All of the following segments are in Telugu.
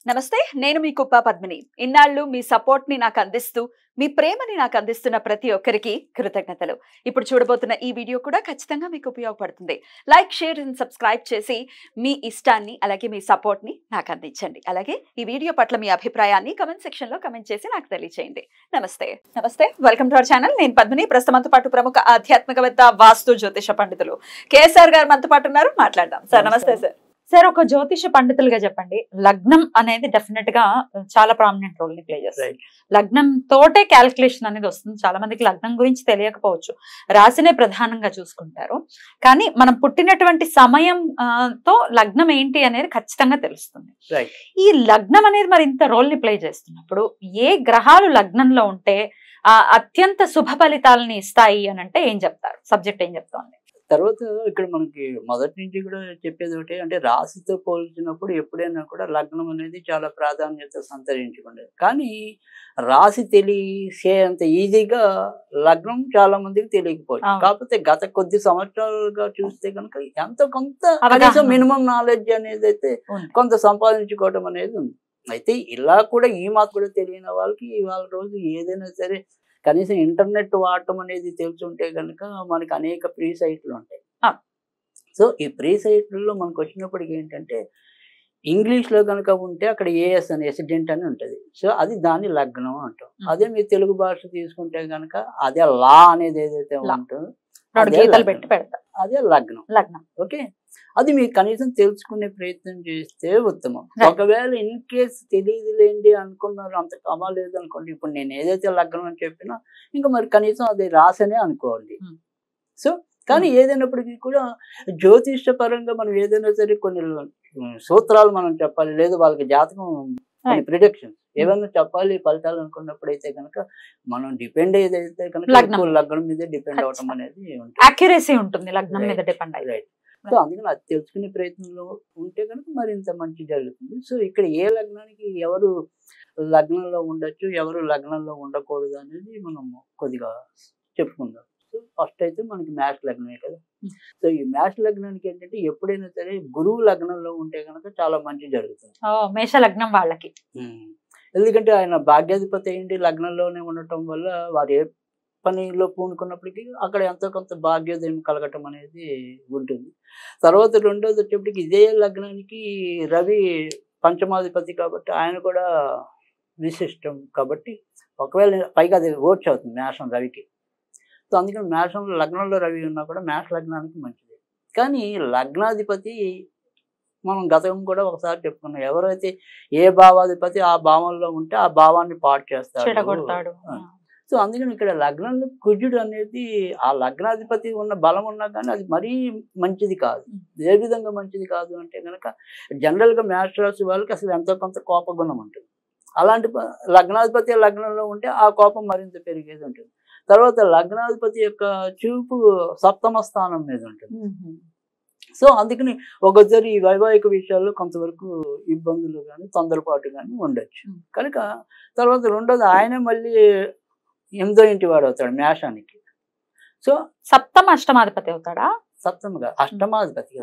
నమస్తే, నేను మీ కుప్ప పద్మిని. ఇన్నాళ్ళు మీ సపోర్ట్ ని నాకు అందిస్తూ, మీ ప్రేమని నాకు అందిస్తున్న ప్రతి ఒక్కరికి కృతజ్ఞతలు. ఇప్పుడు చూడబోతున్న ఈ వీడియో కూడా ఖచ్చితంగా మీకు ఉపయోగపడుతుంది. లైక్, షేర్ అండ్ సబ్స్క్రైబ్ చేసి మీ ఇష్టాన్ని అలాగే మీ సపోర్ట్ ని నాకు అందించండి. అలాగే ఈ వీడియో పట్ల మీ అభిప్రాయాన్ని కమెంట్ సెక్షన్ లో కమెంట్ చేసి నాకు తెలియజేయండి. నమస్తే, వెల్కమ్ టు అవర్ ఛానల్. నేను పద్మిని. ప్రస్తుతం మనతో పాటు ప్రముఖ ఆధ్యాత్మికవేత్త, వాస్తు జ్యోతిష పండితులు కేఎస్ఆర్ గారు మనతో పాటు ఉన్నారు. మాట్లాడదాం. సార్ నమస్తే. సార్, ఒక జ్యోతిష పండితులుగా చెప్పండి, లగ్నం అనేది డెఫినెట్ గా చాలా ప్రామినెంట్ రోల్ ని ప్లే చేస్తుంది. లగ్నం తోటే క్యాల్కులేషన్ అనేది వస్తుంది. చాలా మందికి లగ్నం గురించి తెలియకపోవచ్చు, రాశినే ప్రధానంగా చూసుకుంటారు. కానీ మనం పుట్టినటువంటి సమయం తో లగ్నం ఏంటి అనేది ఖచ్చితంగా తెలుస్తుంది. ఈ లగ్నం అనేది మరి ఇంత రోల్ ని ప్లే చేస్తున్నప్పుడు ఏ గ్రహాలు లగ్నంలో ఉంటే అత్యంత శుభ ఫలితాలని ఇస్తాయి అని అంటే ఏం చెప్తారు? సబ్జెక్ట్ ఏం చెప్తోంది? తర్వాత ఇక్కడ మనకి మొదటి నుంచి కూడా చెప్పేది ఒకటి, అంటే రాశితో పోల్చినప్పుడు ఎప్పుడైనా కూడా లగ్నం అనేది చాలా ప్రాధాన్యత సంతరించుకునేది. కానీ రాశి తెలిసే అంత ఈజీగా లగ్నం చాలా మందికి తెలియకపోవచ్చు. కాకపోతే గత కొద్ది సంవత్సరాలుగా చూస్తే కనుక ఎంతో కొంత మినిమం నాలెడ్జ్ అనేది అయితే కొంత సంపాదించుకోవడం అనేది ఉంది. అయితే ఇలా కూడా ఈ మాకు కూడా తెలియని వాళ్ళకి ఇవాళ రోజు ఏదైనా సరే కనీసం ఇంటర్నెట్ వాడటం అనేది తెలుసుంటే కనుక మనకి అనేక ప్రీ సైట్లు ఉంటాయి. సో ఈ ప్రీ సైట్లలో మనకు వచ్చినప్పటికి ఏంటంటే ఇంగ్లీష్లో కనుక ఉంటే అక్కడ ఏఎస్ అని ఎసిడెంట్ అని ఉంటుంది. సో అది దాన్ని లగ్నం అంటాం. అదే మీరు తెలుగు భాష తీసుకుంటే కనుక అదే లా అనేది ఏదైతే ఉంటుందో అదే లగ్నం. ఓకే, అది మీరు కనీసం తెలుసుకునే ప్రయత్నం చేస్తే ఉత్తమం. ఒకవేళ ఇన్ కేసు తెలియదులేండి అనుకున్నారు, అంత కమా లేదు అనుకోండి, ఇప్పుడు నేను ఏదైతే లగ్నం అని చెప్పినా ఇంకా మరి కనీసం అది రాసనే అనుకోండి. సో కానీ ఏదైనప్పటికీ కూడా జ్యోతిష పరంగా మనం ఏదైనా సరే కొన్ని సూత్రాలు మనం చెప్పాలి, లేదు వాళ్ళకి జాతకం ప్రిడిక్షన్స్ ఏమైనా చెప్పాలి ఫలితాలు అనుకున్నప్పుడు అయితే కనుక మనం డిపెండ్ ఏదైతే కనుక లగ్నం మీద డిపెండ్ అవటం అనేది ఉంటుంది. లగ్నం మీద డిపెండ్ అయ్యి సో అందుకని అది తెలుసుకునే ప్రయత్నంలో ఉంటే కనుక మరింత మంచి జరుగుతుంది. సో ఇక్కడ ఏ లగ్నానికి ఎవరు లగ్నంలో ఉండొచ్చు, ఎవరు లగ్నంలో ఉండకూడదు అనేది మనం కొద్దిగా చెప్పుకుందాం. సో ఫస్ట్ అయితే మనకి మ్యాచ్ లగ్నమే కదా. సో ఈ మ్యాచ్ లగ్నానికి ఏంటంటే ఎప్పుడైనా సరే గురువు లగ్నంలో ఉంటే కనుక చాలా మంచి జరుగుతుంది. మేష లగ్నం వాళ్ళకి, ఎందుకంటే ఆయన భాగ్యాధిపతి ఏంటి లగ్నంలోనే ఉండటం వల్ల వారు ఏ పనిలో పూనుకున్నప్పటికీ అక్కడ ఎంతో కొంత భాగ్యోదయం కలగటం అనేది ఉంటుంది. తర్వాత రెండోది వచ్చేప్పటికి ఇదే లగ్నానికి రవి పంచమాధిపతి కాబట్టి ఆయన కూడా విశిష్టం కాబట్టి ఒకవేళ పైగా అది ఓర్చ్ అవుతుంది మేషం రవికి. సో అందుకని మేషంలో లగ్నంలో రవి ఉన్నా కూడా మేష లగ్నానికి మంచిది. కానీ లగ్నాధిపతి మనం గతం కూడా ఒకసారి చెప్పుకున్నాం, ఎవరైతే ఏ భావాధిపతి ఆ భావంలో ఉంటే ఆ భావాన్ని పాడు చేస్తాడు. సో అందుకని ఇక్కడ లగ్నంలో కుజుడు అనేది ఆ లగ్నాధిపతి ఉన్న బలం ఉన్నా కానీ అది మరీ మంచిది కాదు. ఏ విధంగా మంచిది కాదు అంటే కనుక జనరల్గా మేష రాశి వాళ్ళకి అసలు ఎంతో కొంత కోపగుణం ఉంటుంది. అలాంటి లగ్నాధిపతి లగ్నంలో ఉంటే ఆ కోపం మరింత పెరిగేది ఉంటుంది. తర్వాత లగ్నాధిపతి యొక్క చూపు సప్తమ స్థానం మీద ఉంటుంది. సో అందుకని ఒకసారి ఈ వైవాహిక విషయాల్లో కొంతవరకు ఇబ్బందులు కానీ తొందరపాటు కానీ ఉండొచ్చు. కనుక తర్వాత రెండోది ఆయనే మళ్ళీ 8వ ఇంటి వాడు అవుతాడు మేషానికి. సో సప్తమ అష్టమాధిపతి అవుతాడా? సప్తమగా అష్టమాధిపతి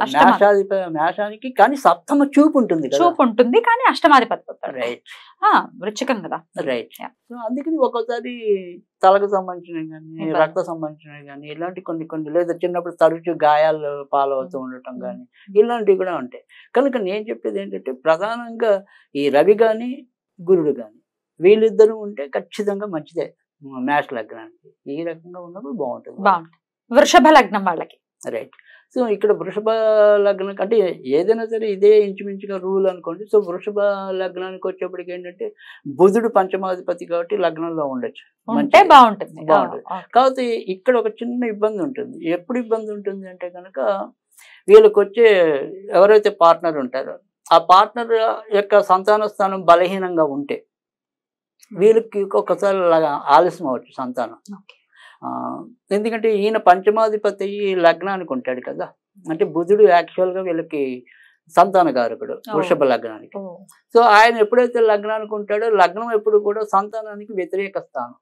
మేషానికి, కానీ సప్తమ చూపు ఉంటుంది కానీ అష్టమాధిపతి అవుతాడు. రైట్, వృచ్చికం కదా. రైట్. సో అందుకని ఒక్కోసారి తలకు సంబంధించినవి కానీ రక్త సంబంధించినవి కానీ ఇలాంటి కొన్ని లేదా చిన్నప్పుడు తరచు గాయాలు పాలవుతూ ఉండటం కానీ ఇలాంటివి కూడా ఉంటాయి. కనుక నేను చెప్పేది ఏంటంటే ప్రధానంగా ఈ రవి కానీ గురుడు కానీ వీళ్ళిద్దరూ ఉంటే ఖచ్చితంగా మంచిదే మేష లగ్నానికి. ఈ రకంగా ఉన్నప్పుడు బాగుంటుంది. వృషభ లగ్నం వాళ్ళకి, రైట్. సో ఇక్కడ వృషభ లగ్నం అంటే ఏదైనా సరే ఇదే ఇంచుమించుగా రూల్ అనుకోండి. సో వృషభ లగ్నానికి వచ్చేప్పటికి ఏంటంటే బుధుడు పంచమాధిపతి కాబట్టి లగ్నంలో ఉండొచ్చు, బాగుంటుంది. కాకపోతే ఇక్కడ ఒక చిన్న ఇబ్బంది ఉంటుంది. ఎప్పుడు ఇబ్బంది ఉంటుంది అంటే కనుక వీళ్ళకి వచ్చే ఎవరైతే పార్ట్నర్ ఉంటారో ఆ పార్ట్నర్ యొక్క సంతాన స్థానం బలహీనంగా ఉంటే వీళ్ళకి ఒక్కసారి ఆలస్యం అవ్వచ్చు సంతానం. ఎందుకంటే ఈయన పంచమాధిపతి లగ్నానికి ఉంటాడు కదా, అంటే బుధుడు యాక్చువల్గా వీళ్ళకి సంతానకారకుడు వృషభ లగ్నానికి. సో ఆయన ఎప్పుడైతే లగ్నానికి ఉంటాడో లగ్నం ఎప్పుడు కూడా సంతానానికి వ్యతిరేక స్థానం.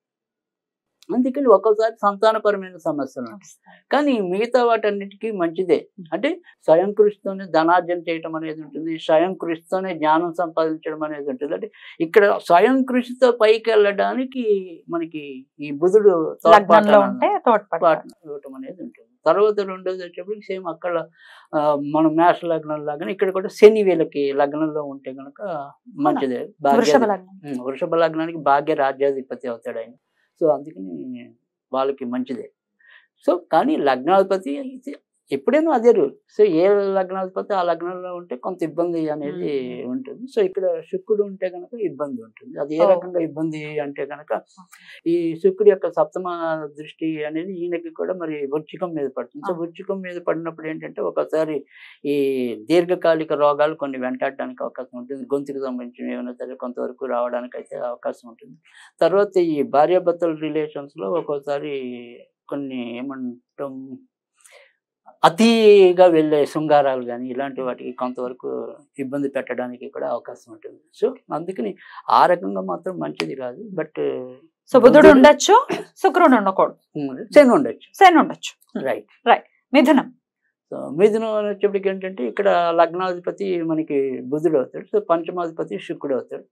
అందుకని ఒక్కోసారి సంతానపరమైన సమస్యలు ఉంటాయి. కానీ మిగతా వాటన్నిటికీ మంచిదే. అంటే స్వయం కృషితోనే ధనార్జన చేయటం అనేది ఉంటుంది, స్వయం కృషితోనే జ్ఞానం సంపాదించడం అనేది ఉంటుంది. అంటే ఇక్కడ స్వయం కృషితో పైకి వెళ్ళడానికి మనకి ఈ బుధుడు ఇవ్వటం అనేది ఉంటుంది. తర్వాత రెండోది వచ్చేప్పటికి సేమ్ అక్కడ మనం మేష లగ్నం లాగానే ఇక్కడ కూడా శని వీళ్ళకి లగ్నంలో ఉంటే కనుక మంచిదే. వృషభ లగ్నానికి భాగ్య రాజ్యాధిపతి అవుతాడు ఆయన. సో అందుకని వాళ్ళకి మంచిదే. సో కానీ లగ్నాధిపతి ఎప్పుడైనా అదే రూల్. సో ఏ లగ్నాధిపతి ఆ లగ్నంలో ఉంటే కొంత ఇబ్బంది అనేది ఉంటుంది. సో ఇక్కడ శుక్రుడు ఉంటే కనుక ఇబ్బంది ఉంటుంది. అది ఏ రకంగా ఇబ్బంది అంటే కనుక ఈ శుక్రుడి యొక్క సప్తమ దృష్టి అనేది ఈయనకి కూడా మరి వృచ్చికం మీద పడుతుంది. సో వృచ్చికం మీద పడినప్పుడు ఏంటంటే ఒకసారి ఈ దీర్ఘకాలిక రోగాలు కొన్ని వెంటాడడానికి అవకాశం ఉంటుంది. గొంతుకు సంబంధించిన ఏమైనా సరే కొంతవరకు రావడానికి అయితే అవకాశం ఉంటుంది. తర్వాత ఈ భార్యాభర్తల రిలేషన్స్లో ఒక్కోసారి కొన్ని ఏమంటాం అతిగా వెళ్ళే శృంగారాలు కానీ ఇలాంటి వాటికి కొంతవరకు ఇబ్బంది పెట్టడానికి కూడా అవకాశం ఉంటుంది. సో అందుకని ఆ రకంగా మాత్రం మంచిది కాదు. బట్ సో బుధుడు ఉండొచ్చు, శుక్రుడు ఉండకూడదు, శని ఉండొచ్చు. రైట్. మిథునం. సో మిథునం వచ్చేప్పటికి ఏంటంటే ఇక్కడ లగ్నాధిపతి మనకి బుధుడు అవుతాడు. సో పంచమాధిపతి శుక్రుడు అవుతాడు.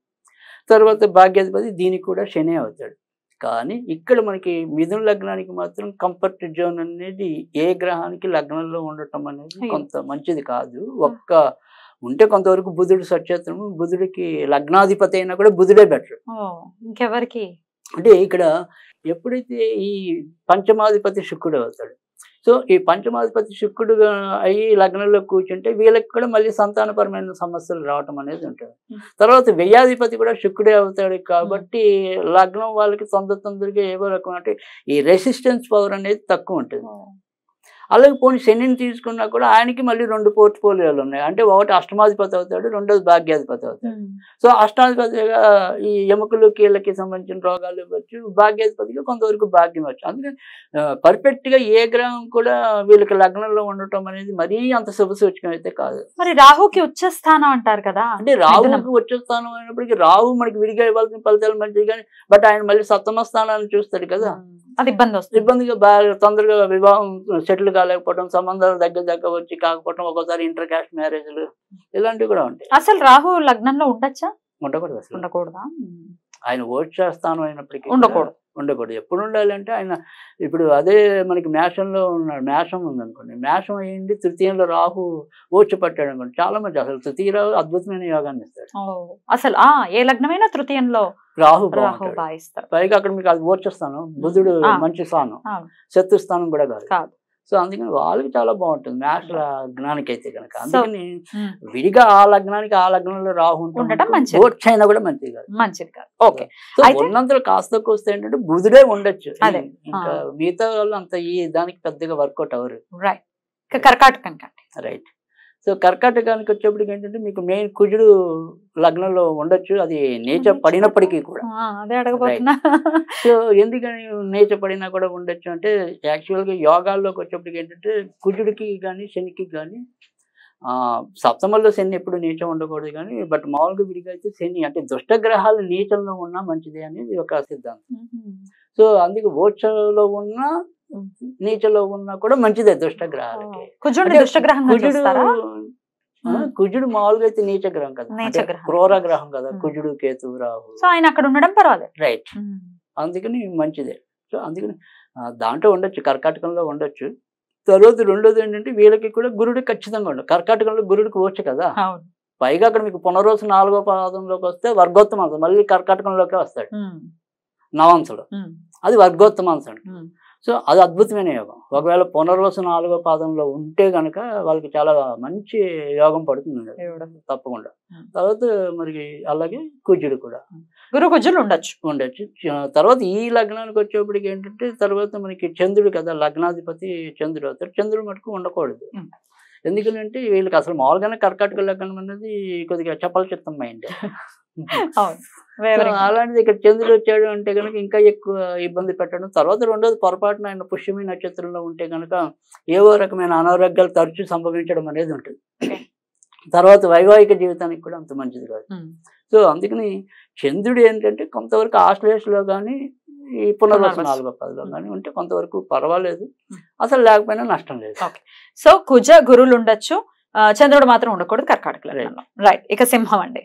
తర్వాత భాగ్యాధిపతి దీనికి కూడా శని అవుతాడు. కానీ ఇక్కడ మనకి మిథున లగ్నానికి మాత్రం కంఫర్ట్ జోన్ అనేది ఏ గ్రహానికి లగ్నంలో ఉండటం అనేది కొంత మంచిది కాదు. ఉంటే కొంతవరకు బుధుడు సచేతనము, బుధుడికి లగ్నాధిపతి అయినా కూడా బుధుడే బెటర్. ఇంకెవరికి అంటే ఇక్కడ ఎప్పుడైతే ఈ పంచమాధిపతి శుక్రుడు అవుతాడు. సో ఈ పంచమాధిపతి శుక్రుడు అయ్యి లగ్నంలో కూర్చుంటే వీళ్ళకి కూడా మళ్ళీ సంతానపరమైన సమస్యలు రావటం అనేది ఉంటుంది. తర్వాత వ్యయాధిపతి కూడా శుక్రుడే అవుతాడు కాబట్టి లగ్నం వాళ్ళకి తొందరగా ఏవో రకం అంటే ఈ రెసిస్టెన్స్ పవర్ అనేది తక్కువ ఉంటుంది. అలాగే పోనీ శనిని తీసుకున్నా కూడా ఆయనకి మళ్ళీ 2 పోర్ట్ఫోలియోలు ఉన్నాయి. అంటే ఒకటి అష్టమాధిపతి అవుతాడు, రెండోది భాగ్యాధిపతి అవుతాడు. సో అష్టాధిపతిగా ఈ ఎముకలు కీళ్ళకి సంబంధించిన రోగాలు ఇవ్వచ్చు, భాగ్యాధిపతిగా కొంతవరకు భాగ్యం ఇవ్వచ్చు. అందుకని పర్ఫెక్ట్గా ఏ గ్రహం కూడా వీళ్ళకి లగ్నంలో ఉండటం అనేది మరీ అంత శుభసూచకం అయితే కాదు. మరి రాహుకి ఉచ్చస్థానం అంటారు కదా, అంటే రాహుకి ఉచ్చస్థానం అయినప్పటికీ రాహు మనకి విడిగా ఇవ్వాల్సిన ఫలితాలు మంచిది కానీ బట్ ఆయన మళ్ళీ సప్తమ స్థానాన్ని చూస్తాడు కదా, అది ఇబ్బందిగా బాగా తొందరగా వివాహం సెటిల్ కాలేకపోవడం, సంబంధాలు దగ్గర వచ్చి కాకపోవడం, ఒక్కోసారి ఇంటర్ కాస్ట్ మ్యారేజ్లు ఇలాంటివి కూడా ఉంటాయి. అసలు రాహు లగ్నంలో ఉండొచ్చా? ఉండకూడదు. అసలు ఉండకూడదా? ఆయన ఓడ్చేస్తాను అయినప్పటికీ ఉండకూడదు. ఎప్పుడు ఉండాలంటే ఆయన ఇప్పుడు అదే మనకి మేషంలో ఉన్నాడు, మేషం ఉందనుకోండి, మేషం అయ్యింది తృతీయంలో రాహు ఓడ్చి పట్టాడు అనుకోండి, చాలా మంది అసలు తృతీయ రాహు అద్భుతమైన యోగాన్ని ఇస్తాడు. అసలు ఏ లగ్నమైనా తృతీయంలో రాహు భావిస్తారు. పైగా అక్కడ మీకు అది ఓడ్చేస్తాను, బుధుడు మంచి స్థానం, శత్రు స్థానం కూడా కాదు. సో అందుకని వాళ్ళకి చాలా బాగుంటుంది మేష లగ్నానికి అయితే కనుక. అందుకని విడిగా ఆ లగ్నానికి ఆ లగ్నంలో రాహు ఉండటం అయినా కూడా మంచిది కాదు. ఓకే. సో ఉన్నంతలో కాస్త వస్తే ఏంటంటే బుధుడే ఉండొచ్చు, ఇంకా మిగతా వాళ్ళు అంత ఈ దానికి పెద్దగా వర్కౌట్ అవ్వరు. రైట్. సో కర్కాటకానికి వచ్చేప్పటికి ఏంటంటే మీకు మెయిన్ కుజుడు లగ్నంలో ఉండొచ్చు, అది నేచర్ పడినప్పటికీ కూడా. సో ఎందుకని నేచర్ పడినా కూడా ఉండొచ్చు అంటే యాక్చువల్గా యోగాల్లోకి వచ్చేప్పటికి ఏంటంటే కుజుడికి కానీ శనికి కానీ సప్తమంలో శని ఎప్పుడు నీచం ఉండకూడదు కానీ బట్ మామూలుగా విడిగా అయితే శని అంటే దుష్టగ్రహాలు నీచంలో ఉన్నా మంచిదే అనేది ఒక సిద్ధాంతం. సో అందుకే ఓచలో ఉన్నా నీచలో ఉన్నా కూడా మంచిదే దుష్టగ్రహాలకి. కుజుడు మామూలుగా అయితే నీచ గ్రహం కదా, క్రూర గ్రహం కదా కుజుడు, కేతువు, రాహు. సో ఆయన అక్కడ ఉండడం పర్వాలేదు. రైట్. అందుకని మంచిదే. సో అందుకని దాంట్లో ఉండొచ్చు, కర్కాటకంలో ఉండొచ్చు. తర్వాత రెండోది ఏంటంటే వీళ్ళకి కూడా గురుడు ఖచ్చితంగా ఉండదు. కర్కాటకంలో గురుడికి వచ్చు కదా, పైగా అక్కడ మీకు పునరోసు 4వ పాదంలోకి వస్తే వర్గోత్తమాంశం మళ్ళీ కర్కాటకంలోకి వస్తాడు నవాంశలో, అది వర్గోత్తమాంశం. సో అది అద్భుతమైన యోగం. ఒకవేళ పునర్వసు 4వ పాదంలో ఉంటే కనుక వాళ్ళకి చాలా మంచి యోగం పడుతుంది తప్పకుండా. తర్వాత మరి అలాగే కుజుడు కూడా కుజుడు ఉండొచ్చు. తర్వాత ఈ లగ్నానికి వచ్చేప్పటికి ఏంటంటే తర్వాత మనకి చంద్రుడు కదా, లగ్నాధిపతి చంద్రుడు అవుతాడు. చంద్రుడు మటుకు ఉండకూడదు. ఎందుకంటే వీళ్ళకి అసలు మామూలుగానే కర్కాటక లగ్నం అనేది కొద్దిగా చపల చిత్తం మైండ్. అలాంటిది ఇక్కడ చంద్రుడు వచ్చాడు అంటే కనుక ఇంకా ఎక్కువ ఇబ్బంది పెట్టడం. తర్వాత రెండోది పొరపాటున ఆయన పుష్యమి నక్షత్రంలో ఉంటే కనుక ఏవో రకమైన అనారోగ్యాలు తరచూ సంభవించడం అనేది ఉంటుంది. తర్వాత వైవాహిక జీవితానికి కూడా అంత మంచిది కాదు. సో అందుకని చంద్రుడు ఏంటంటే కొంతవరకు ఆశ్లేషలో కానీ ఈ పునర్వసు 4వ పదిలో కానీ ఉంటే కొంతవరకు పర్వాలేదు, అసలు లేకపోయినా నష్టం లేదు. సో కుజ గురువులు ఉండొచ్చు, చంద్రుడు మాత్రం ఉండకూడదు కర్కాటక లగ్నంలో. రైట్. ఇక సింహం అండి.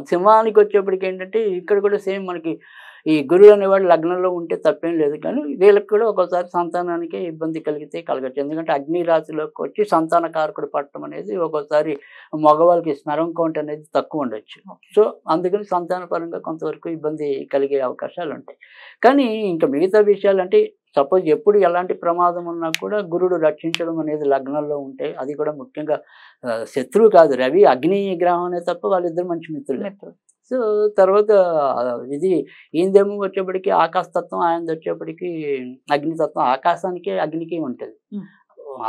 సింహానికి వచ్చేప్పటికి ఏంటంటే ఇక్కడ కూడా సేమ్ మనకి ఈ గురువు అనేవాడు లగ్నంలో ఉంటే తప్పేం లేదు, కానీ వీళ్ళకి కూడా ఒక్కోసారి సంతానానికి ఇబ్బంది కలిగితే కలగచ్చు. ఎందుకంటే అగ్ని రాశిలోకి వచ్చి సంతాన కారకుడు పట్టడం అనేది ఒక్కోసారి మగవాళ్ళకి స్మరం కౌంట్ అనేది తక్కువ ఉండొచ్చు. సో అందుకని సంతాన పరంగా కొంతవరకు ఇబ్బంది కలిగే అవకాశాలు ఉంటాయి. కానీ ఇంకా మిగతా విషయాలు అంటే సపోజ్ ఎప్పుడు ఎలాంటి ప్రమాదం ఉన్నా కూడా గురుడు రక్షించడం అనేది లగ్నంలో ఉంటే, అది కూడా ముఖ్యంగా శత్రువు కాదు, రవి అగ్ని గ్రహం అనే తప్ప వాళ్ళిద్దరు మంచి మిత్రులు. సో తర్వాత ఇది ఈయనదేమో వచ్చేప్పటికి ఆకాశతత్వం, ఆయనది వచ్చేప్పటికి అగ్నితత్వం. ఆకాశానికి అగ్నికి ఉంటుంది,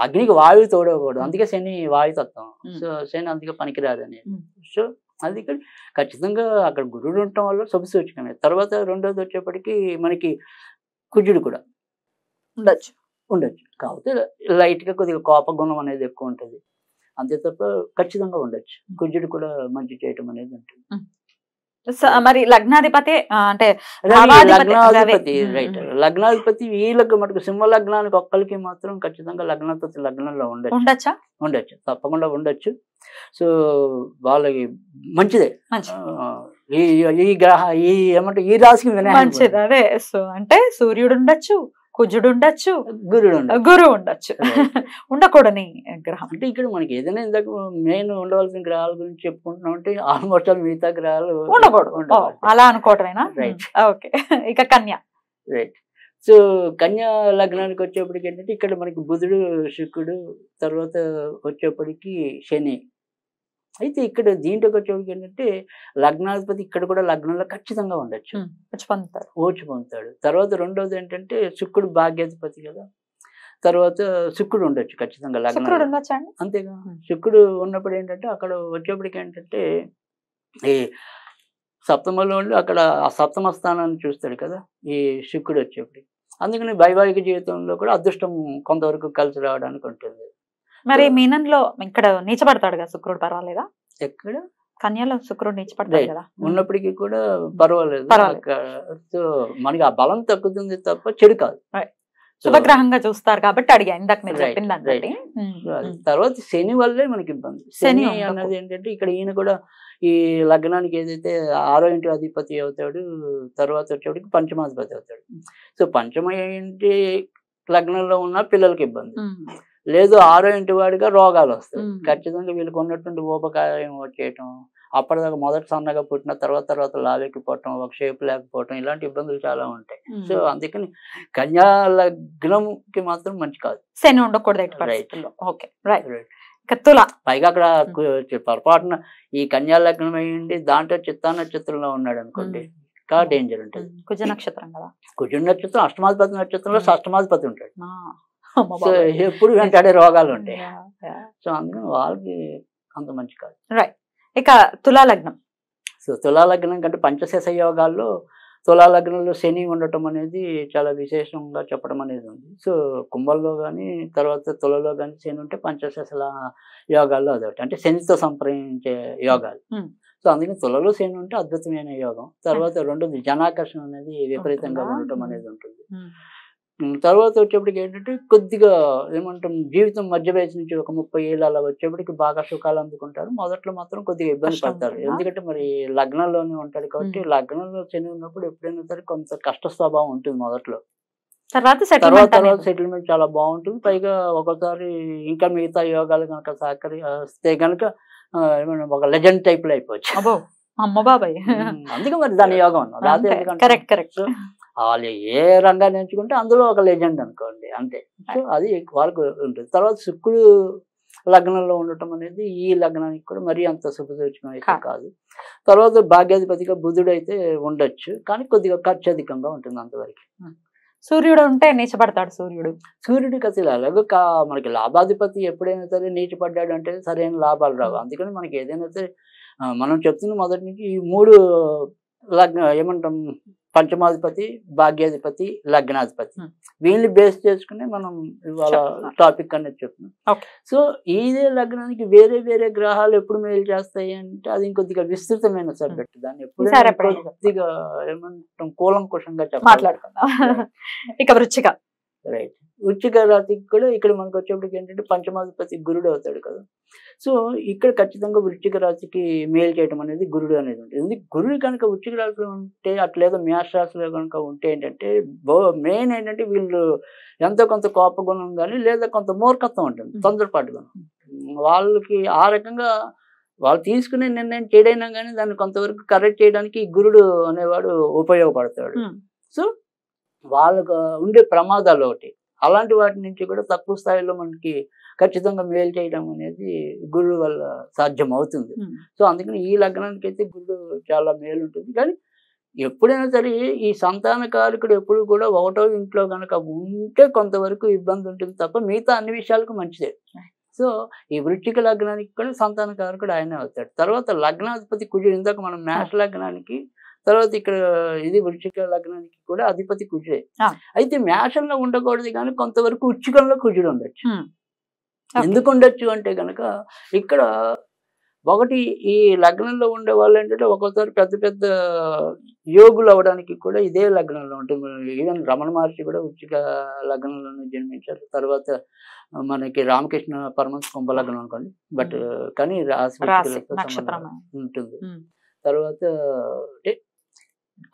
అగ్నికి వాయువు తోడకూడదు, అందుకే శని వాయుతత్వం. సో శని అందుకే పనికిరాదు అనేది. సో అది ఇక్కడ ఖచ్చితంగా అక్కడ గురుడు ఉండటం వల్ల శుభసూచకమే. తర్వాత రెండోది వచ్చేప్పటికి మనకి కుజుడు కూడా ఉండొచ్చు, కాకపోతే లైట్గా కొద్దిగా కోప గుణం అనేది ఎక్కువ ఉంటుంది, అంతే తప్ప ఖచ్చితంగా ఉండొచ్చు. కుజుడు కూడా మంచి చేయటం అనేది ఉంటుంది. మరి లగ్నాధిపతి అంటే లగ్నాధిపతి రైట్, లగ్నాధిపతి వీళ్ళకి మటుకు సింహ లగ్నానికి ఒక్కరికి మాత్రం ఖచ్చితంగా లగ్నాధిపతి లగ్నంలో ఉండొచ్చు, తప్పకుండా ఉండొచ్చు. సో వాళ్ళకి మంచిదే, ఈ గ్రహ ఈ ఏమంటే ఈ రాశికి మంచిది. అదే సో అంటే సూర్యుడు ఉండొచ్చు, కుజుడు ఉండొచ్చు, గురువు ఉండొచ్చు, ఉండకూడని గ్రహం అంటే ఇక్కడ మనకి ఏదైనా ఇందాక మెయిన్ ఉండవలసిన గ్రహాల గురించి చెప్పుకుంటున్నాం అంటే ఆల్మోస్ట్ ఆల్ మిగతా గ్రహాలు ఉండకూడదు అలా అనుకోవటమేనా? రైట్. ఓకే. ఇక కన్య. రైట్. సో కన్యా లగ్నానికి వచ్చేప్పటికి ఏంటంటే ఇక్కడ మనకి బుధుడు, శుక్రుడు, తర్వాత వచ్చేప్పటికి శని. అయితే ఇక్కడ దీంట్లోకి వచ్చేప్పటికి ఏంటంటే లగ్నాధిపతి ఇక్కడ కూడా లగ్నంలో ఖచ్చితంగా ఉండొచ్చు, ఓచి పొందుతాడు. తర్వాత రెండోది ఏంటంటే శుక్రుడు భాగ్యాధిపతి కదా, తర్వాత శుక్రుడు ఉండొచ్చు ఖచ్చితంగా లగ్నం, అంతేగా. శుక్రుడు ఉన్నప్పుడు ఏంటంటే అక్కడ వచ్చేప్పటికి ఏంటంటే ఈ సప్తమంలో ఉండి అక్కడ ఆ సప్తమ స్థానాన్ని చూస్తాడు కదా ఈ శుక్రుడు వచ్చేప్పటికి. అందుకని వైవాహిక జీవితంలో కూడా అదృష్టం కొంతవరకు కలిసి రావడానికి ఉంటుంది. మరి మీనంలో ఇక్కడ నీచపడతాడు కదా శుక్రుడు, పర్వాలేదా? ఎక్కడ కన్యలో శుక్రుడు నీచపడతాడు కదా, ఉన్నప్పటికీ కూడా పర్వాలేదు. సో మనకి ఆ బలం తగ్గుతుంది తప్ప చెడు కాదు, శుభగ్రహంగా చూస్తారు కాబట్టి అడిగా ఇందాక మీరు చెప్పిన దాన్ని. తర్వాత శని వల్లే మనకి ఇబ్బంది. శని అన్నది ఏంటంటే ఇక్కడ ఈయన కూడా ఈ లగ్నానికి ఏదైతే 6వ ఇంటి అధిపతి అవుతాడు, తర్వాత వచ్చేటికి పంచమాధిపతి అవుతాడు. సో పంచమ ఇంటి లగ్నంలో ఉన్న పిల్లలకి ఇబ్బంది లేదు, 6వ ఇంటి వాడిగా రోగాలు వస్తాయి ఖచ్చితంగా. వీళ్ళకి ఉన్నటువంటి ఊపకాయం వచ్చేయటం, అప్పటిదాకా మొదట సన్నగా పుట్టిన తర్వాత లావెక్కిపోవటం, ఒక షేప్ లేకపోవటం, ఇలాంటి ఇబ్బందులు చాలా ఉంటాయి. సో అందుకని కన్యా లగ్నంకి మాత్రం మంచి కాదు, శని ఉండకూడదు. పైగా అక్కడ పొరపాటున ఈ కన్యా లగ్నం అయ్యింది దాంట్లో చిత్తా నక్షత్రంలో ఉన్నాడు అనుకోండి, ఇంకా డేంజర్ ఉంటుంది. కుజ నక్షత్రం కదా, కుజుడి నక్షత్రం అష్టమాధిపతి నక్షత్రంలో షష్టమాధిపతి ఉంటాడు. సో ఎప్పుడు వెంటాడే రోగాలు ఉంటాయి. సో అందుకని వాళ్ళకి అంత మంచి కాదు. రైట్. ఇక తులా లగ్నం. సో తులా లగ్నం కంటే పంచశేష యోగాల్లో తులా లగ్నంలో శని ఉండటం అనేది చాలా విశేషంగా చెప్పడం అనేది ఉంది. సో కుంభంలో కానీ తర్వాత తులలో కానీ శని ఉంటే పంచశేషల యోగాల్లో అదొకటి, అంటే శనితో సంప్రదించే యోగాలు. సో అందుకని తులలో శని ఉంటే అద్భుతమైన యోగం. తర్వాత రెండోది జనాకర్షణ అనేది విపరీతంగా ఉండటం అనేది ఉంటుంది. తర్వాత వచ్చేప్పటికి ఏంటంటే కొద్దిగా ఏమంటాం జీవితం మధ్య వయసు నుంచి ఒక 30 ఏళ్ళు అలా వచ్చేప్పటికి బాగా సుఖాలు అందుకుంటారు. మొదట్లో మాత్రం కొద్దిగా ఇబ్బంది పడతారు, ఎందుకంటే మరి లగ్నంలోనే ఉంటాడు కాబట్టి. లగ్నంలో శని ఉన్నప్పుడు ఎప్పుడైనా సరే కొంత కష్ట స్వభావం ఉంటుంది మొదట్లో, తర్వాత సెటిల్మెంట్ చాలా బాగుంటుంది. పైగా ఒక్కోసారి ఇంకా మిగతా యోగాలు కనుక సహకరిస్తే కనుక ఏమన్నా ఒక లెజెండ్ టైప్ లో అయిపోవచ్చు. అందుకే మరి దాని యోగం వాళ్ళు ఏ రంగాన్ని ఎంచుకుంటే అందులో ఒక లెజెండ్ అనుకోండి, అంతే. సో అది వాళ్ళకు ఉంటుంది. తర్వాత శుక్రుడు లగ్నంలో ఉండటం అనేది ఈ లగ్నానికి కూడా మరీ అంత శుభసూచకం అయితే కాదు. తర్వాత భాగ్యాధిపతిగా బుధుడు అయితే ఉండొచ్చు, కానీ కొద్దిగా ఖర్చు అధికంగా ఉంటుంది అంతవరకు. సూర్యుడు ఉంటే నీచపడతాడు. సూర్యుడికి అసలు అలాగే మనకి లాభాధిపతి ఎప్పుడైనా సరే నీచపడ్డాడు అంటే సరైన లాభాలు రావు. అందుకని మనకి ఏదైనా సరే మనం చెప్తున్న మొదటి నుంచి ఈ 3 ఏమంటాం పంచమాధిపతి, భాగ్యాధిపతి, లగ్నాధిపతి Hmm. వీళ్ళని బేస్ చేసుకుని మనం ఇవాళ చెప్తున్నాం. టాపిక్ అనేది చెప్తున్నాం. Okay. సో ఇదే లగ్నానికి వేరే వేరే గ్రహాలు ఎప్పుడు మేలు చేస్తాయి అంటే అది ఇంకొద్దిగా విస్తృతమైన సబ్జెక్ట్. దాన్ని ఈసారి ఎప్పుడు ఎప్పుడైనా కొద్దిగా ఏమంటాం కూలంకుషంగా చెప్పాలి. మాట్లాడుకుందాం. ఇక వృశ్చిక. రైట్. వృశ్చిక రాశికి కూడా ఇక్కడ మనకు వచ్చేప్పటికి ఏంటంటే పంచమాధిపతి గురుడు అవుతాడు కదా. సో ఇక్కడ ఖచ్చితంగా వృశ్చిక రాశికి మేలు చేయడం అనేది గురుడు అనేది ఉంటుంది. గురుడు కనుక వృశ్చిక రాశిలో ఉంటే అట్లేదో మేష రాశిలో కనుక ఉంటే ఏంటంటే మెయిన్ ఏంటంటే వీళ్ళు ఎంతో కొంత కోపగుణం కానీ లేదా కొంత మూర్ఖత్వం ఉంటుంది, తొందరపాటు గుణం. వాళ్ళకి ఆ రకంగా వాళ్ళు తీసుకునే నిర్ణయం చేయడైనా కానీ దాన్ని కొంతవరకు కరెక్ట్ చేయడానికి ఈ గురుడు అనేవాడు ఉపయోగపడతాడు. సో వాళ్ళకు ఉండే ప్రమాదాలు ఒకటి, అలాంటి వాటి నుంచి కూడా తక్కువ స్థాయిలో మనకి ఖచ్చితంగా మేలు చేయడం అనేది గురుడు వల్ల సాధ్యం అవుతుంది. సో అందుకని ఈ లగ్నానికి అయితే గురుడు చాలా మేలు ఉంటుంది. కానీ ఎప్పుడైనా సరే ఈ సంతాన కారకుడు ఎప్పుడు కూడా ఒకటో ఇంట్లో కనుక ఉంటే కొంతవరకు ఇబ్బంది ఉంటుంది తప్ప మిగతా అన్ని విషయాలకు మంచిదే. సో ఈ వృశ్చిక లగ్నానికి కూడా సంతాన కారకుడు ఆయనే అవుతాడు. తర్వాత లగ్నాధిపతి కుజుడు, ఇందాక మనం మేష లగ్నానికి తర్వాత ఇక్కడ ఇది వృశ్చిక లగ్నానికి కూడా అధిపతి కుజుడే. అయితే మేషంలో ఉండకూడదు కానీ కొంతవరకు వృశ్చికంలో కుజుడు ఉండొచ్చు. ఎందుకు ఉండొచ్చు అంటే కనుక ఇక్కడ ఒకటి ఈ లగ్నంలో ఉండే వాళ్ళు ఏంటంటే ఒక్కోసారి పెద్ద పెద్ద యోగులు అవడానికి కూడా ఇదే లగ్నంలో ఉంటుంది. ఈవెన్ రమణ మహర్షి కూడా వృశ్చిక లగ్నంలోనే జన్మించారు. తర్వాత మనకి రామకృష్ణ పరమహంస కుంభ లగ్నం అనుకోండి, బట్ కానీ రాశి ఉంటుంది. తర్వాత అంటే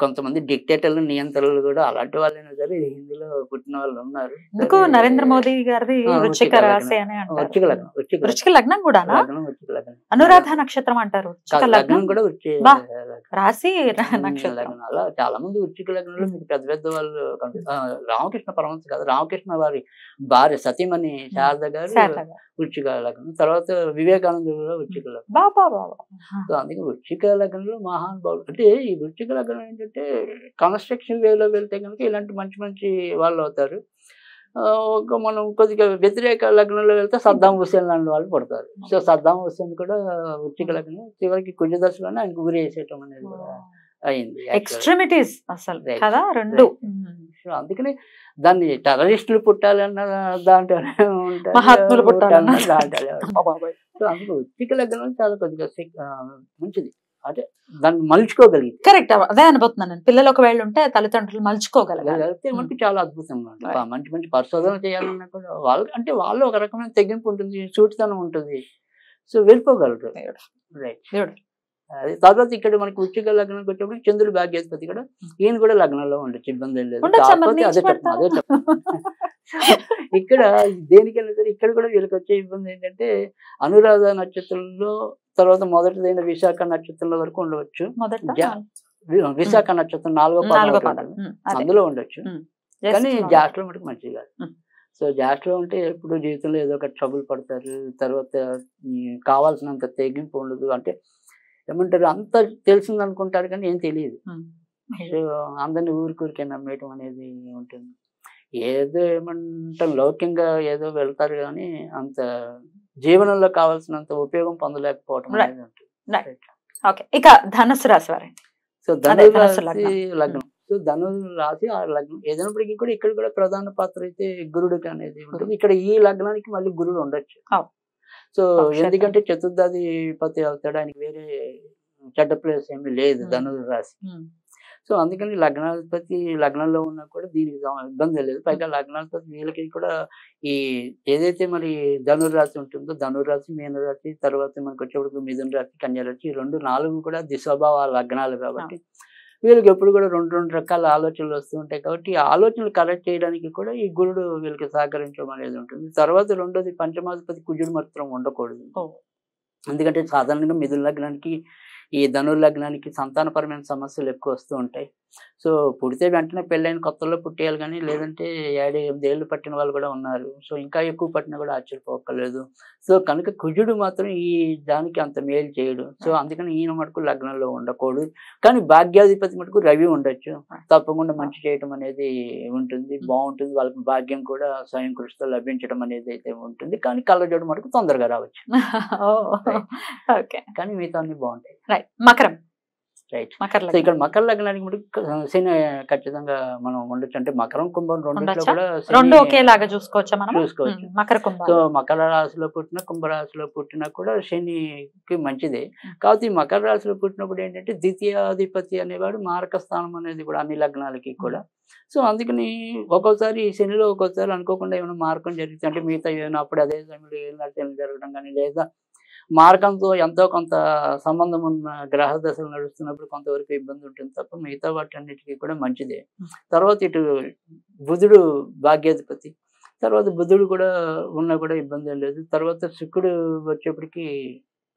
కొంతమంది డిక్టేటర్లు, నియంత్రణలు కూడా అలాంటి వాళ్ళైనా సరే హిందీలో పుట్టిన వాళ్ళు ఉన్నారు. ఎందుకు నరేంద్ర మోదీ గారిది వృశ్చిక రాశి అని అంటారు. వృశ్చిక లగ్నం, వృశ్చిక లగ్నం కూడా వృశ్చిక లగ్నం, అనురాధ నక్షత్రం అంటారు. లగ్నం కూడా రాశి నక్షత్రం. అలా చాలా మంది వృశ్చిక లగ్నంలో మీకు పెద్ద పెద్ద వాళ్ళు రామకృష్ణ పరమహంస కాదు, రామకృష్ణ వారి భార్య సతీమణి శారద గారు వృశ్చిక లగ్నం. తర్వాత వివేకానంద కూడా వృశ్చిక లగ్నం. సో అందుకే వృశ్చిక లగ్నంలో మహానుభావులు అంటే ఈ వృశ్చిక లగ్నం ఏంటంటే కన్స్ట్రక్షన్ వేలో వెళ్తే కనుక ఇలాంటి మంచి మంచి వాళ్ళు అవుతారు. ఒక మనం కొద్దిగా వ్యతిరేక లగ్నంలో వెళ్తే సద్దాం హుస్సేన్ లాంటి వాళ్ళు పడతారు. సో సద్దాం హుస్సేన్ కూడా వృశ్చిక లగ్నం, చివరికి గుజ దశలోనే ఆయన గురి వేసేయటం అనేది కూడా అయింది. ఎక్స్ట్రీమిటీస్ అసలు కదా రెండు. సో అందుకని దాన్ని టెర్రరిస్టులు పుట్టాలన్న దాంట్లోనే ఉంటారు, మహాత్ములు పుట్టాలన్న దాంట్లో. సో అందుకే వృశ్చిక లగ్నం చాలా కొద్దిగా మంచిది, అంటే దాన్ని మలుచుకోగలిగింది. కరెక్ట్, అదే అనుకుంటున్నాను. పిల్లలు ఒకవేళ ఉంటే తల్లిదండ్రులు మలుచుకోగలిగితే మనకి చాలా అద్భుతం. మంచి మంచి పరిశోధన చేయాలన్నా కూడా వాళ్ళు అంటే వాళ్ళు ఒక రకమైన తెగింపు ఉంటుంది, సూటితనం ఉంటుంది. సో వెళ్ళిపోగలరు. రైట్. అది తర్వాత ఇక్కడ మనకి వృశ్చిక లగ్నానికి వచ్చేప్పుడు చంద్రుడు భాగ్యాధిపతి కూడా, ఈయన కూడా లగ్నంలో ఉండొచ్చు, ఇబ్బంది ఏం లేదు. కాకపోతే అదే చెప్తాను. ఇక్కడ దేనికైనా సరే ఇక్కడ కూడా వీళ్ళకి వచ్చే ఇబ్బంది ఏంటంటే అనురాధ నక్షత్రంలో తర్వాత మొదటిదైన విశాఖ నక్షత్రంలో వరకు ఉండవచ్చు. విశాఖ నక్షత్రం 4వ పాదం అందులో ఉండొచ్చు, కానీ జ్యేష్ఠలో మటుకు మంచిది కాదు. సో జ్యేష్ఠలో ఉంటే ఎప్పుడు జీవితంలో ఏదో ఒక ట్రబుల్ పడతారు. తర్వాత కావాల్సినంత తెగింపు ఉండదు, అంటే ఏమంటారు అంత తెలిసింది అనుకుంటారు కానీ ఏం తెలియదు. సో అందరినీ ఊరికూరికే నమ్మేయటం అనేది ఉంటుంది. ఏదో ఏమంటాం లౌక్యంగా ఏదో వెళ్తారు కానీ అంత జీవనంలో కావాల్సినంత ఉపయోగం పొందలేకపోవటం అనేది ఉంటుంది. ఇక ధనుసు రాశి వారండి. సో ధనుసు లగ్నం. సో ధనుసు రాశి ఆ లగ్నం ఏదైనప్పటికీ కూడా ఇక్కడ కూడా ప్రధాన పాత్ర అయితే గురుడికి అనేది ఉంటుంది. ఇక్కడ ఈ లగ్నానికి మళ్ళీ గురుడు ఉండొచ్చు. సో ఎందుకంటే చతుర్థాధిపతి అవుతాడు, ఆయనకి వేరే చెడ్డ ప్లేస్ ఏమీ లేదు ధనుసు రాశి. సో అందుకని లగ్నాధిపతి లగ్నంలో ఉన్నా కూడా దీనికి ఇబ్బంది లేదు. పైగా లగ్నాధిపతి వీళ్ళకి కూడా ఈ ఏదైతే మరి ధనుర్రాశి ఉంటుందో ధనుర్రాశి, మీనరాశి, తర్వాత మనకు వచ్చేప్పుడు మిథున రాశి, కన్యా రాశి, 4 కూడా దిశోభావ లగ్నాలు కాబట్టి వీళ్ళకి ఎప్పుడు కూడా రెండు రకాల ఆలోచనలు వస్తూ ఉంటాయి. కాబట్టి ఈ ఆలోచనలు కరెక్ట్ చేయడానికి కూడా ఈ గురుడు వీళ్ళకి సహకరించడం అనేది ఉంటుంది. తర్వాత రెండోది పంచమాధిపతి కుజుడు మాత్రం ఉండకూడదు. ఎందుకంటే సాధారణంగా మిథున లగ్నానికి ఈ ధనుర్లగ్నానికి సంతానపరమైన సమస్యలు ఎక్కువ వస్తూ ఉంటాయి. సో పుడితే వెంటనే పెళ్ళైన కొత్తలో పుట్టేయాలి కానీ లేదంటే 7-8 ఏళ్ళు పట్టిన వాళ్ళు కూడా ఉన్నారు. సో ఇంకా ఎక్కువ పట్టినా కూడా ఆశ్చర్యపోక్కర్లేదు. సో కనుక కుజుడు మాత్రం ఈ దానికి అంత మేలు చేయడు. సో అందుకని ఈయన మటుకు లగ్నంలో ఉండకూడదు. కానీ భాగ్యాధిపతి మటుకు రవి ఉండొచ్చు, తప్పకుండా మంచి చేయటం అనేది ఉంటుంది, బాగుంటుంది. వాళ్ళకి భాగ్యం కూడా స్వయం కృషితో లభించడం అనేది అయితే ఉంటుంది. కానీ కళ్ళజోడు మటుకు తొందరగా రావచ్చు, కానీ మిగతా అన్ని బాగుంటాయి. మకరం. రైట్. మకర సో లగ్నం ఇక్కడ మకర లగ్నానికి మటుకు శని ఖచ్చితంగా మనం ఉండొచ్చు. అంటే మకరం కుంభం రెండిట్లో ఉండొచ్చా? కూడా రెండు శని ఒకేలాగా చూసుకోవచ్చా మనం? చూసుకోవచ్చు. మకర సో కుంభాలు మకర రాశిలో పుట్టిన కుంభరాశిలో పుట్టినా కూడా శనికి మంచిదే. కాకపోతే ఈ మకర రాశిలో పుట్టినప్పుడు ఏంటంటే ద్వితీయాధిపతి అనేవాడు మారక స్థానం అనేది కూడా అన్ని లగ్నాలకి కూడా. సో అందుకని ఒక్కోసారి శనిలో ఒక్కోసారి అనుకోకుండా ఏమైనా మారకం జరుగుతుంది. అంటే మిగతా ఏమైనా అప్పుడు అదే సమయంలో ఏమైనా జరగడం కానీ, లేదా మార్గంతో ఎంతో కొంత సంబంధం ఉన్న గ్రహ దశలు నడుస్తున్నప్పుడు కొంతవరకు ఇబ్బంది ఉంటుంది తప్ప మిగతా వాటన్నిటికీ కూడా మంచిదే. తర్వాత ఇటు బుధుడు భాగ్యాధిపతి, తర్వాత బుధుడు కూడా ఉన్నా కూడా ఇబ్బంది ఏం లేదు. తర్వాత శుక్రుడు వచ్చేప్పటికి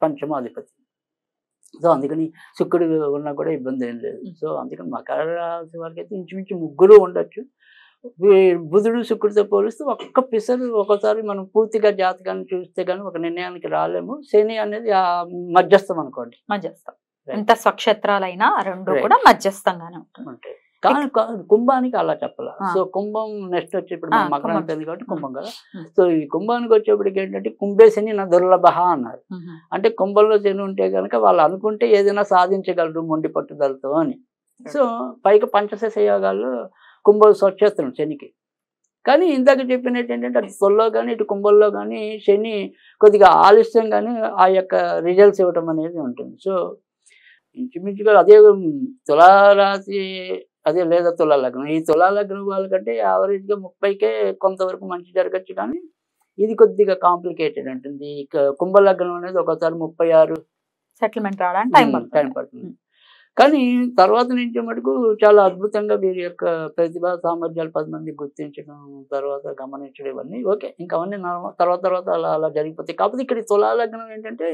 పంచమాధిపతి. సో అందుకని శుక్రుడు ఉన్నా కూడా ఇబ్బంది ఏం లేదు. సో అందుకని మకర రాశి వారికి అయితే ఇంచుమించు ముగ్గురు ఉండొచ్చు. బుధుడు శుక్రుడితో పోలిస్తే ఒక్క పిసరు ఒకసారి మనం పూర్తిగా జాతకాన్ని చూస్తే కానీ ఒక నిర్ణయానికి రాలేము. శని అనేది మధ్యస్థం అనుకోండి. మధ్యస్థం. ఎంత స్వక్షేత్రాలైనా రెండు కూడా మధ్యస్థంగానే ఉంటాయి. కానీ కుంభానికి అలా చెప్పాల. సో కుంభం నెక్స్ట్ వచ్చి ఇప్పుడు మకరం ఉంటుంది కాబట్టి కుంభం కదా. సో ఈ కుంభానికి వచ్చేప్పటికి ఏంటంటే కుంభే శని నా దుర్లభ అన్నారు. అంటే కుంభంలో శని ఉంటే కనుక వాళ్ళు అనుకుంటే ఏదైనా సాధించగలరు మొండి పట్టుదలతో అని. సో పైగా పంచశేష యోగాల్లో కుంభం స్వక్షేత్రం శనికి. కానీ ఇందాక చెప్పినట్టు ఏంటంటే అటు తొల్లో కానీ ఇటు కుంభంలో కానీ శని కొద్దిగా ఆలస్యంగానే ఆ యొక్క రిజల్ట్స్ ఇవ్వటం అనేది ఉంటుంది. సో ఇంచుమించుగా అదే తులారాశి అదే లేదా తులా లగ్నం. ఈ తులా లగ్నం వాళ్ళకంటే యావరేజ్గా 30కే కొంతవరకు మంచి జరగచ్చు. కానీ ఇది కొద్దిగా కాంప్లికేటెడ్ ఉంటుంది. ఇక కుంభ లగ్నం అనేది ఒకసారి 36 సెటిల్మెంట్ రావడానికి టైం పడుతుంది. కానీ తర్వాత నుంచి మటుకు చాలా అద్భుతంగా వీరి యొక్క ప్రతిభా సామర్థ్యాలు 10 మంది గుర్తించడం, తర్వాత గమనించడం ఇవన్నీ ఓకే. ఇంకా అవన్నీ తర్వాత అలా జరిగిపోతాయి. కాకపోతే ఇక్కడ తులా లగ్నం ఏంటంటే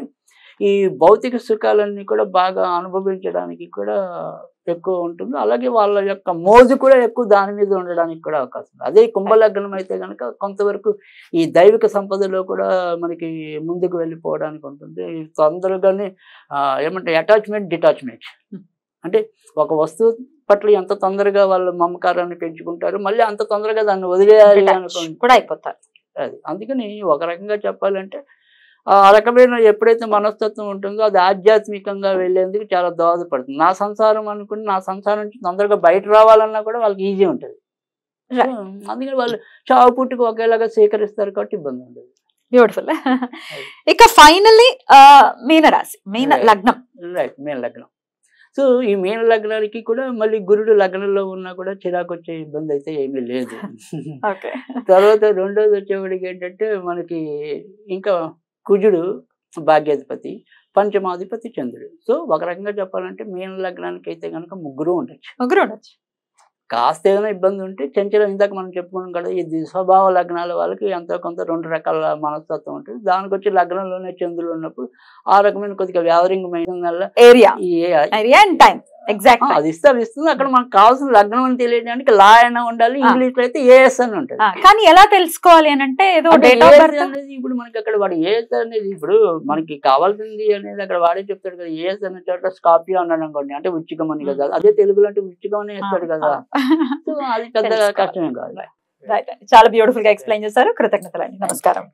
ఈ భౌతిక సుఖాలన్నీ కూడా బాగా అనుభవించడానికి కూడా ఎక్కువ ఉంటుంది. అలాగే వాళ్ళ యొక్క మోజు కూడా ఎక్కువ దాని మీద ఉండడానికి కూడా అవకాశం ఉంది. అదే కుంభలగ్నం అయితే కనుక కొంతవరకు ఈ దైవిక సంపదలో కూడా మనకి ముందుకు వెళ్ళిపోవడానికి ఉంటుంది. తొందరగానే ఏమంటే అటాచ్మెంట్ డిటాచ్మెంట్, అంటే ఒక వస్తువు పట్ల ఎంత తొందరగా వాళ్ళు మమకారాన్ని పెంచుకుంటారు, మళ్ళీ అంత తొందరగా దాన్ని వదిలేయాలి అనుకోండి కూడా అయిపోతారు. అది అందుకని ఒక రకంగా చెప్పాలంటే ఆ రకమైన ఎప్పుడైతే మనస్తత్వం ఉంటుందో అది ఆధ్యాత్మికంగా వెళ్ళేందుకు చాలా దోహదపడుతుంది. నా సంసారం అనుకుని నా సంసారం నుంచి తొందరగా బయట రావాలన్నా కూడా వాళ్ళకి ఈజీ ఉంటుంది. అందుకని వాళ్ళు చావు పుట్టుకు ఒకేలాగా స్వీకరిస్తారు కాబట్టి ఇబ్బంది ఉండదు. బ్యూటిఫుల్. ఇక ఫైనల్లీ మీనరాశి, మీన లగ్నం. రైట్, మీన లగ్నం. సో ఈ మీన లగ్నానికి కూడా మళ్ళీ గురుడు లగ్నంలో ఉన్నా కూడా చిరాకు వచ్చే ఇబ్బంది అయితే ఏమీ లేదు. తర్వాత రెండోది వచ్చేవాడికి ఏంటంటే మనకి ఇంకా కుజుడు భాగ్యాధిపతి, పంచమాధిపతి చంద్రుడు. సో ఒక రకంగా చెప్పాలంటే మీన లగ్నానికి అయితే కనుక ముగ్గురు ఉండొచ్చు. కాస్త ఏదైనా ఇబ్బంది ఉంటే చంచలం, ఇందాక మనం చెప్పుకున్నాం కదా, ఈ స్వభావ లగ్నాల వాళ్ళకి ఎంతో కొంత 2 రకాల మనస్తత్వం ఉంటుంది. దానికి వచ్చి లగ్నంలోనే చంద్రుడు ఉన్నప్పుడు ఆ రకమైన కొద్దిగా వ్యావరింగ్ అది ఇస్తుంది. అక్కడ మనకు కావాల్సిన లగ్నం అని తెలియడానికి లా అయినా ఉండాలి, ఇంగ్లీష్ లో అయితే ఏఎస్ అని ఉంటుంది. కానీ ఎలా తెలుసుకోవాలి అని అంటే అనేది ఇప్పుడు మనకి అక్కడ వాడు ఏఎస్ అనేది ఇప్పుడు మనకి కావాల్సింది అనేది అక్కడ వాడే చెప్తాడు కదా. ఏఎస్ అనే చోట స్కార్పియో అన్నాడు అనుకోండి, అంటే వృశ్చికం అని కదా. అదే తెలుగులో అంటే వృశ్చికం అని వేస్తాడు కదా. సో అది పెద్ద కష్టమే కాదు. చాలా బ్యూటిఫుల్ గా ఎక్స్ప్లెయిన్ చేశారు. కృతజ్ఞతలు అండి. నమస్కారం.